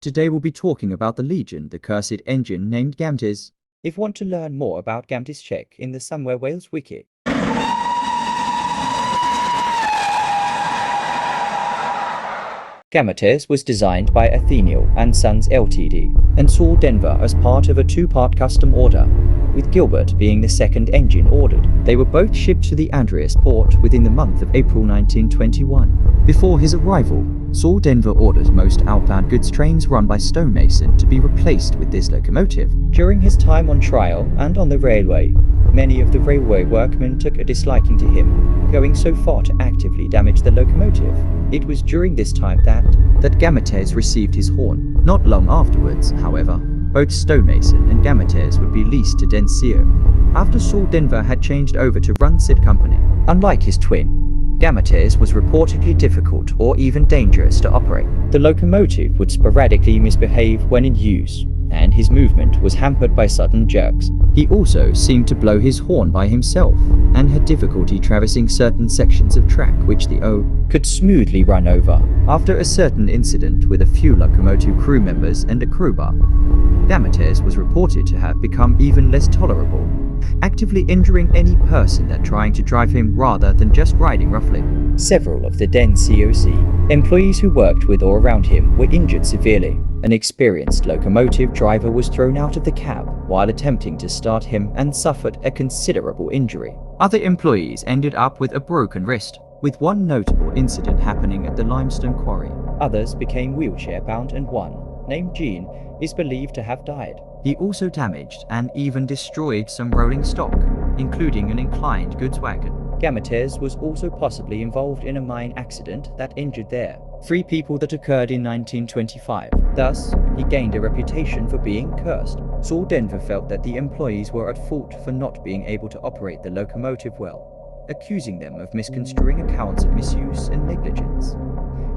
Today we'll be talking about the Legion, the cursed engine named Gametez. If you want to learn more about Gametez, check in the Somewhere Wales wiki. Gametez was designed by Atheniel and Sons Ltd. and saw Denver as part of a two-part custom order, with Gilbert being the second engine ordered. They were both shipped to the Andreas port within the month of April 1921. Before his arrival, Saul Denver ordered most outbound goods trains run by stonemason to be replaced with this locomotive. During his time on trial and on the railway, many of the railway workmen took a disliking to him, going so far to actively damage the locomotive. It was during this time that Gametez received his horn. Not long afterwards, however, both stonemason and Gametez would be leased to Dencio, after Saul Denver had changed over to run said company. Unlike his twin, Gametez was reportedly difficult or even dangerous to operate. The locomotive would sporadically misbehave when in use, and his movement was hampered by sudden jerks. He also seemed to blow his horn by himself, and had difficulty traversing certain sections of track which the O could smoothly run over. After a certain incident with a few locomotive crew members and a crowbar, Gametez was reported to have become even less tolerable, actively injuring any person that trying to drive him rather than just riding roughly. Several of the Den COC employees who worked with or around him were injured severely. An experienced locomotive driver was thrown out of the cab while attempting to start him and suffered a considerable injury. Other employees ended up with a broken wrist, with one notable incident happening at the limestone quarry. Others became wheelchair-bound and one, named Jean, is believed to have died. He also damaged and even destroyed some rolling stock, including an inclined goods wagon. Gametez was also possibly involved in a mine accident that injured there 3 people that occurred in 1925. Thus, he gained a reputation for being cursed. Saul Denver felt that the employees were at fault for not being able to operate the locomotive well, accusing them of misconstruing accounts of misuse and negligence.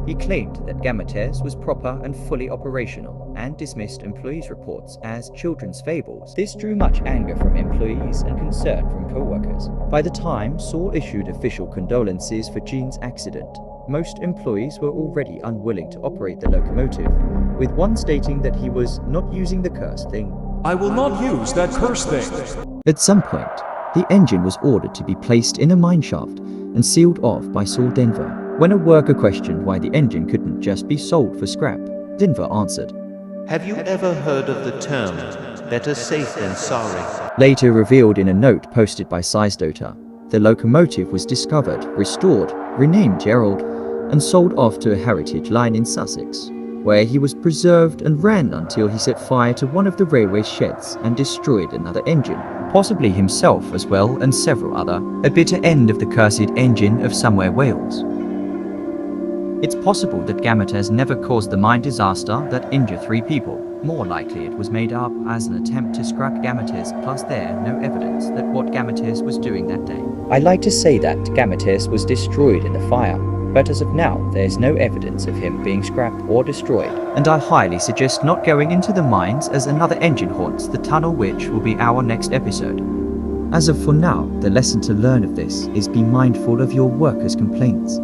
He claimed that Gametez was proper and fully operational, and dismissed employees' reports as children's fables. This drew much anger from employees and concern from co-workers. By the time Saul issued official condolences for Jean's accident, most employees were already unwilling to operate the locomotive, with one stating that he was not using the cursed thing. I will not use that cursed thing. At some point, the engine was ordered to be placed in a mine shaft and sealed off by Saul Denver. When a worker questioned why the engine couldn't just be sold for scrap, Denver answered, "Have you ever heard of the term, better safe than sorry?" Later revealed in a note posted by Sizdota, the locomotive was discovered, restored, renamed Gerald, and sold off to a heritage line in Sussex, where he was preserved and ran until he set fire to one of the railway sheds and destroyed another engine, possibly himself as well and several other, a bitter end of the cursed engine of Somewhere Wales. It's possible that Gametez never caused the mine disaster that injured 3 people. More likely it was made up as an attempt to scrap Gametez, plus there no evidence that what Gametez was doing that day. I like to say that Gametez was destroyed in the fire, but as of now there's no evidence of him being scrapped or destroyed. And I highly suggest not going into the mines, as another engine haunts the tunnel, which will be our next episode. As of for now, the lesson to learn of this is be mindful of your workers' complaints.